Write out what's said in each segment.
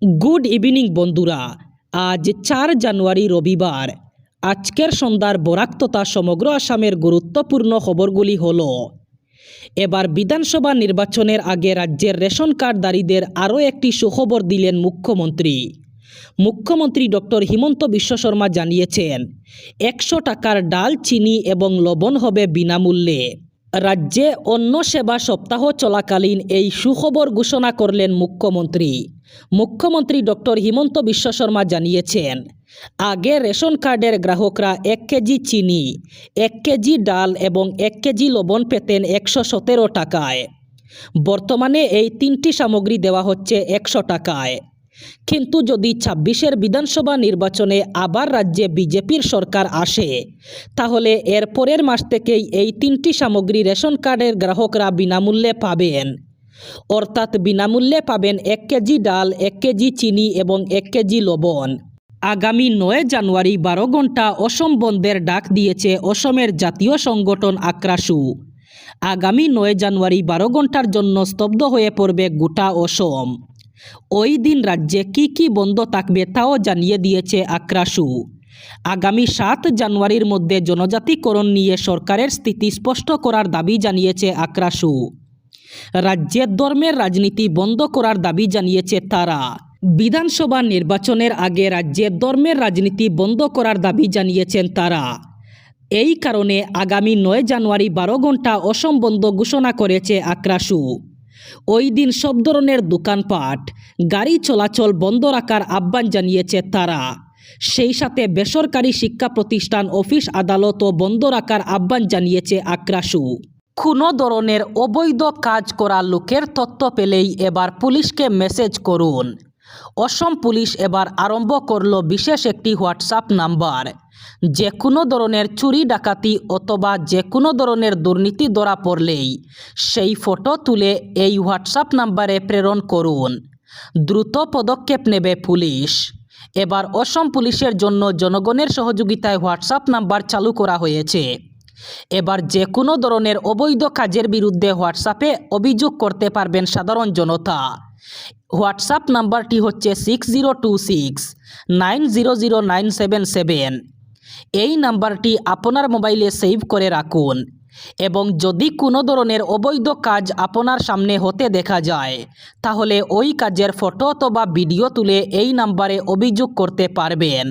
Good evening বন্ধুরা। আজ 4 জানুয়ারি রবিবার। আজকের সন্ধ্যার বরাক তথা সমগ্র আসামের গুরুত্বপূর্ণ খবরগুলি হল: এবার বিধানসভা নির্বাচনের আগে রাজ্যের রেশন কার্ডধারীদের আরও একটি সুখবর দিলেন মুখ্যমন্ত্রী। মুখ্যমন্ত্রী ডক্টর হিমন্ত বিশ্ব শর্মা জানিয়েছেন 100 টাকার ডাল, চিনি এবং লবণ হবে বিনামূল্যে। রাজ্যে অন্ন সেবা সপ্তাহ চলাকালীন এই সুখবর ঘোষণা করলেন মুখ্যমন্ত্রী। মুখ্যমন্ত্রী ডক্টর হিমন্ত বিশ্ব শর্মা জানিয়েছেন, আগে রেশন কার্ডের গ্রাহকরা 1 কেজি চিনি, 1 কেজি ডাল এবং 1 কেজি লবণ পেতেন 117 টাকায়। বর্তমানে এই 3টি সামগ্রী দেওয়া হচ্ছে 100 টাকায়। কিন্তু যদি 26-এর বিধানসভা নির্বাচনে আবার রাজ্যে বিজেপির সরকার আসে, তাহলে এর পরের মাস থেকেই এই 3টি সামগ্রী রেশন কার্ডের গ্রাহকরা বিনামূল্যে পাবেন। অর্থাৎ বিনামূল্যে পাবেন 1 কেজি ডাল, 1 কেজি চিনি এবং 1 কেজি লবণ। আগামী 9 জানুয়ারি 12 ঘন্টা অসম বন্ধের ডাক দিয়েছে অসমের জাতীয় সংগঠন আক্রাসু। আগামী 9 জানুয়ারি 12 ঘন্টার জন্য স্তব্ধ হয়ে পড়বে গোটা অসম। ওই দিন রাজ্যে কি বন্ধ থাকবে তাও জানিয়ে দিয়েছে আক্রাসু। আগামী 7 জানুয়ারির মধ্যে জনজাতিকরণ নিয়ে সরকারের স্থিতি স্পষ্ট করার দাবি জানিয়েছে আক্রাসু। রাজ্যে ধর্মের রাজনীতি বন্ধ করার দাবি জানিয়েছে তারা। বিধানসভা নির্বাচনের আগে রাজ্যে ধর্মের রাজনীতি বন্ধ করার দাবি জানিয়েছেন তারা। এই কারণে আগামী 9 জানুয়ারি 12 ঘন্টা অসম বন্ধ ঘোষণা করেছে আক্রাসু। ওই দিন সব ধরনের দোকানপাট, গাড়ি চলাচল বন্ধ রাখার আহ্বান জানিয়েছে তারা। সেই সাথে বেসরকারি শিক্ষা প্রতিষ্ঠান, অফিস আদালতও বন্ধ রাখার আহ্বান জানিয়েছে আক্রাসু। কোনো ধরনের অবৈধ কাজ করা লোকের তথ্য পেলেই এবার পুলিশকে মেসেজ করুন। অসম পুলিশ এবার আরম্ভ করল বিশেষ একটি হোয়াটসঅ্যাপ নাম্বার। যে কোনো ধরনের চুরি ডাকাতি অথবা যে কোনো ধরনের দুর্নীতি ধরা পড়লেই সেই ফটো তুলে এই হোয়াটসঅ্যাপ নাম্বারে প্রেরণ করুন। দ্রুত পদক্ষেপ নেবে পুলিশ। এবার অসম পুলিশের জন্য জনগণের সহযোগিতায় হোয়াটসঅ্যাপ নাম্বার চালু করা হয়েছে। এবার যে কোনো ধরনের অবৈধ কাজের বিরুদ্ধে হোয়াটসঅ্যাপে অভিযোগ করতে পারবেন সাধারণ জনতা। হোয়াটসঅ্যাপ নাম্বারটি হচ্ছে 6026900977। এই নাম্বারটি আপনার মোবাইলে সেভ করে রাখুন এবং যদি কোনো ধরনের অবৈধ কাজ আপনার সামনে হতে দেখা যায়, তাহলে ওই কাজের ফটো অথবা ভিডিও তুলে এই নাম্বারে অভিযোগ করতে পারবেন।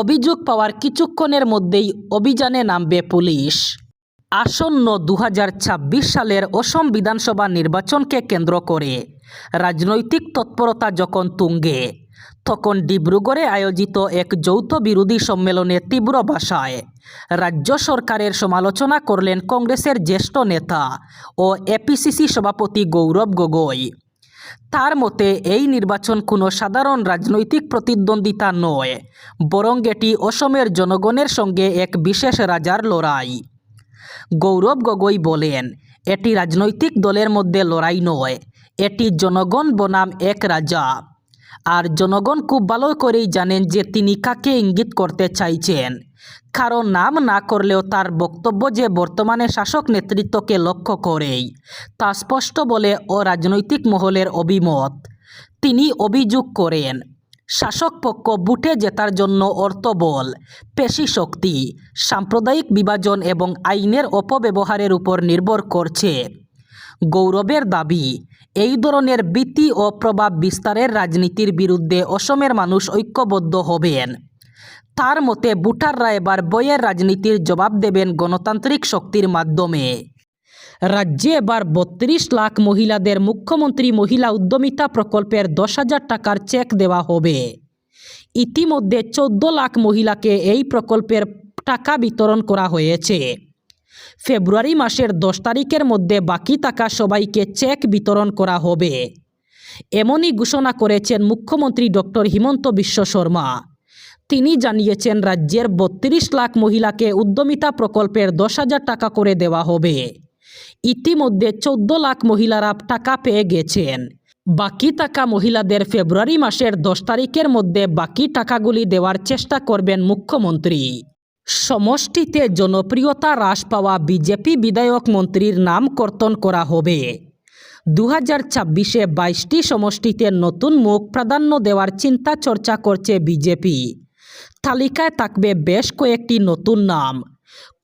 অভিযোগ পাওয়ার কিছুক্ষণের মধ্যেই অভিযানে নামবে পুলিশ। আসন্ন 2026 সালের অসম বিধানসভা নির্বাচনকে কেন্দ্র করে রাজনৈতিক তৎপরতা যখন তুঙ্গে, তখন ডিব্রুগড়ে আয়োজিত এক যৌথ বিরোধী সম্মেলনে তীব্র ভাষায় রাজ্য সরকারের সমালোচনা করলেন কংগ্রেসের জ্যেষ্ঠ নেতা ও এপিসিসি সভাপতি গৌরব গগৈ। তার মতে এই নির্বাচন কোনো সাধারণ রাজনৈতিক প্রতিদ্বন্দ্বিতা নয়, বরং এটি অসমের জনগণের সঙ্গে এক বিশেষ রাজার লড়াই। গৌরব গগৈ বলেন, এটি রাজনৈতিক দলের মধ্যে লড়াই নয়, এটি জনগণ বনাম এক রাজা। আর জনগণ খুব ভালো করেই জানেন যে তিনি কাকে ইঙ্গিত করতে চাইছেন, কারণ নাম না করলেও তার বক্তব্য যে বর্তমানে শাসক নেতৃত্বকে লক্ষ্য করেই, তা স্পষ্ট বলে ও রাজনৈতিক মহলের অভিমত। তিনি অভিযোগ করেন, শাসক পক্ষ বুটে জেতার জন্য অর্থবল, পেশি শক্তি, সাম্প্রদায়িক বিভাজন এবং আইনের অপব্যবহারের উপর নির্ভর করছে। গৌরবের দাবি, এই ধরনের ভীতি ও প্রভাব বিস্তারের রাজনীতির বিরুদ্ধে অসমের মানুষ ঐক্যবদ্ধ হবেন। তার মতে ভোটাররা এবার বইয়ের রাজনীতির জবাব দেবেন গণতান্ত্রিক শক্তির মাধ্যমে। রাজ্যে এবার 32 লাখ মহিলাদের মুখ্যমন্ত্রী মহিলা উদ্যমিতা প্রকল্পের 10,000 টাকার চেক দেওয়া হবে। ইতিমধ্যে 14 লাখ মহিলাকে এই প্রকল্পের টাকা বিতরণ করা হয়েছে। ফেব্রুয়ারি মাসের 10 তারিখের মধ্যে বাকি টাকা সবাইকে চেক বিতরণ করা হবে। এমনই ঘোষণা করেছেন মুখ্যমন্ত্রী ডক্টর হিমন্ত বিশ্ব শর্মা। তিনি জানিয়েছেন রাজ্যের 32 লাখ মহিলাকে উদ্যমিতা প্রকল্পের 10,000 টাকা করে দেওয়া হবে। ইতিমধ্যে 14 লাখ মহিলারা টাকা পেয়ে গেছেন। বাকি টাকা মহিলাদের ফেব্রুয়ারি মাসের 10 তারিখের মধ্যে বাকি টাকাগুলি দেওয়ার চেষ্টা করবেন মুখ্যমন্ত্রী। সমষ্টিতে জনপ্রিয়তা হ্রাস পাওয়া বিজেপি বিধায়ক মন্ত্রীর নাম কর্তন করা হবে। 2026-এ 22টি সমষ্টিতে নতুন মুখ প্রাধান্য দেওয়ার চিন্তা চর্চা করছে বিজেপি। তালিকায় থাকবে বেশ কয়েকটি নতুন নাম।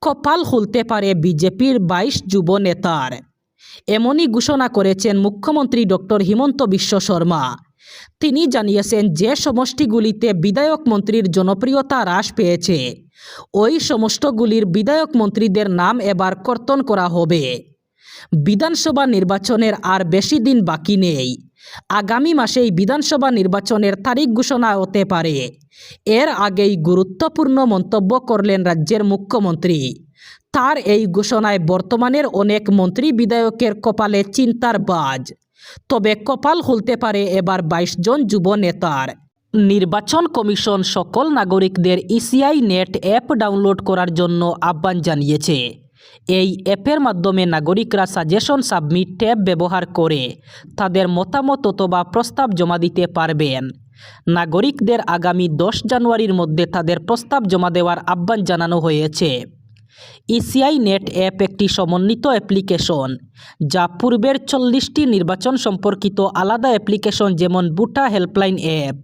কপাল খুলতে পারে বিজেপির 22 যুব নেতার। এমনই ঘোষণা করেছেন মুখ্যমন্ত্রী ডক্টর হিমন্ত বিশ্ব শর্মা। তিনি জানিয়েছেন যে সমষ্টিগুলিতে বিধায়ক মন্ত্রীর জনপ্রিয়তা হ্রাস পেয়েছে ওই সমষ্টিগুলির বিধায়ক মন্ত্রীদের নাম এবার কর্তন করা হবে। বিধানসভা নির্বাচনের আর বেশি দিন বাকি নেই। আগামী মাসেই বিধানসভা নির্বাচনের তারিখ ঘোষণা হতে পারে। এর আগেই গুরুত্বপূর্ণ মন্তব্য করলেন রাজ্যের মুখ্যমন্ত্রী। তার এই ঘোষণায় বর্তমানের অনেক মন্ত্রী বিধায়কের কপালে চিন্তার বাজ। তবে কপাল খুলতে পারে এবার 22 জন যুব নেতার। নির্বাচন কমিশন সকল নাগরিকদের ইসিআই নেট অ্যাপ ডাউনলোড করার জন্য আহ্বান জানিয়েছে। এই অ্যাপের মাধ্যমে নাগরিকরা সাজেশন সাবমিট ট্যাব ব্যবহার করে তাদের মতামত অথবা প্রস্তাব জমা দিতে পারবেন। নাগরিকদের আগামী 10 জানুয়ারির মধ্যে তাদের প্রস্তাব জমা দেওয়ার আহ্বান জানানো হয়েছে। ইসিআই নেট অ্যাপ একটি সমন্বিত অ্যাপ্লিকেশন যা পূর্বের 40টি নির্বাচন সম্পর্কিত আলাদা অ্যাপ্লিকেশন যেমন বুটা হেল্পলাইন অ্যাপ,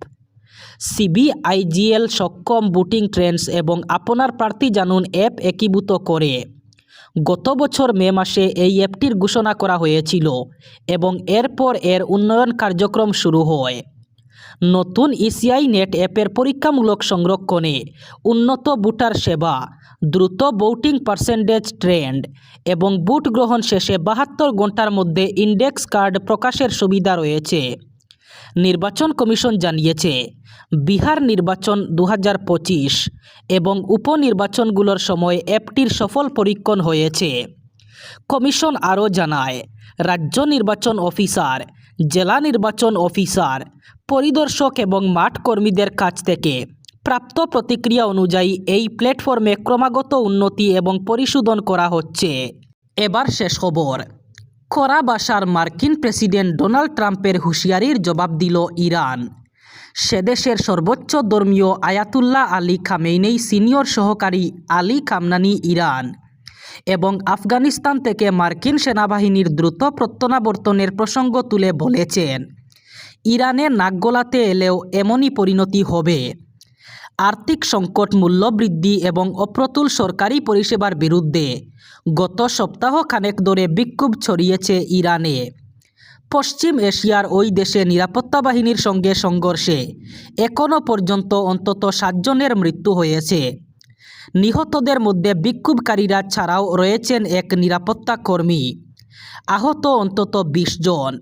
সিবিআইজিএল সক্ষম বুটিং ট্রেন্ডস এবং আপনার প্রার্থী জানুন অ্যাপ একীভূত করে। গত বছর মে মাসে এই অ্যাপটির ঘোষণা করা হয়েছিল এবং এরপর এর উন্নয়ন কার্যক্রম শুরু হয়। নতুন ইসিআই নেট অ্যাপের পরীক্ষামূলক সংরক্ষণে উন্নত ভোটার সেবা, দ্রুত ভোটিং পার্সেন্টেজ ট্রেন্ড এবং ভোট গ্রহণ শেষে 72 ঘন্টার মধ্যে ইন্ডেক্স কার্ড প্রকাশের সুবিধা রয়েছে। নির্বাচন কমিশন জানিয়েছে, বিহার নির্বাচন 2025 এবং উপনির্বাচনগুলোর সময় অ্যাপটির সফল পরীক্ষণ হয়েছে। কমিশন আরও জানায়, রাজ্য নির্বাচন অফিসার, জেলা নির্বাচন অফিসার, পরিদর্শক এবং মাঠ কর্মীদের কাছ থেকে প্রাপ্ত প্রতিক্রিয়া অনুযায়ী এই প্ল্যাটফর্মে ক্রমাগত উন্নতি এবং পরিশোধন করা হচ্ছে। এবার শেষ খবর। কড়া ভাষার মার্কিন প্রেসিডেন্ট ডোনাল্ড ট্রাম্পের হুঁশিয়ারির জবাব দিল ইরান। সেদেশের সর্বোচ্চ ধর্মীয় আয়াতুল্লাহ আলী খামেনেই সিনিয়র সহকারী আলী খামনানি ইরান এবং আফগানিস্তান থেকে মার্কিন সেনাবাহিনীর দ্রুত প্রত্যাবর্তনের প্রসঙ্গ তুলে বলেছেন, ইরানে নাক গলাতে এলেও এমনই পরিণতি হবে। আর্থিক সংকট, মূল্যবৃদ্ধি এবং অপ্রতুল সরকারি পরিষেবার বিরুদ্ধে গত সপ্তাহ খানেক ধরে বিক্ষোভ ছড়িয়েছে ইরানে। পশ্চিম এশিয়ার ওই দেশে নিরাপত্তা বাহিনীর সঙ্গে সংঘর্ষে এখনও পর্যন্ত অন্তত 7 জনের মৃত্যু হয়েছে। নিহতদের মধ্যে বিক্ষোভকারীরা ছাড়াও রয়েছেন এক নিরাপত্তা কর্মী। আহত অন্তত 20 জন।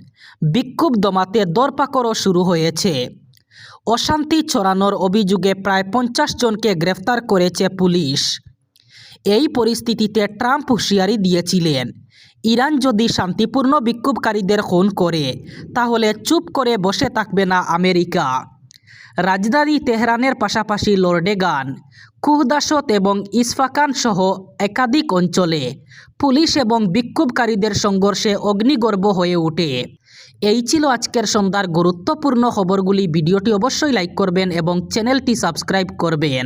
বিক্ষোভ দমাতে দরপাকড়ও শুরু হয়েছে। অশান্তি ছড়ানোর অভিযোগে প্রায় 50 জনকে গ্রেফতার করেছে পুলিশ। এই পরিস্থিতিতে ট্রাম্প হুঁশিয়ারি দিয়েছিলেন, ইরান যদি শান্তিপূর্ণ বিক্ষোভকারীদের খুন করে তাহলে চুপ করে বসে থাকবে না আমেরিকা। রাজধানী তেহরানের পাশাপাশি লর্ডেগান, কুহদাসত এবং ইসফাকান সহ একাধিক অঞ্চলে পুলিশ এবং বিক্ষোভকারীদের সংঘর্ষে অগ্নিগর্ভ হয়ে ওঠে। এই ছিল আজকের সন্ধ্যার গুরুত্বপূর্ণ খবরগুলি। ভিডিওটি অবশ্যই লাইক করবেন এবং চ্যানেলটি সাবস্ক্রাইব করবেন।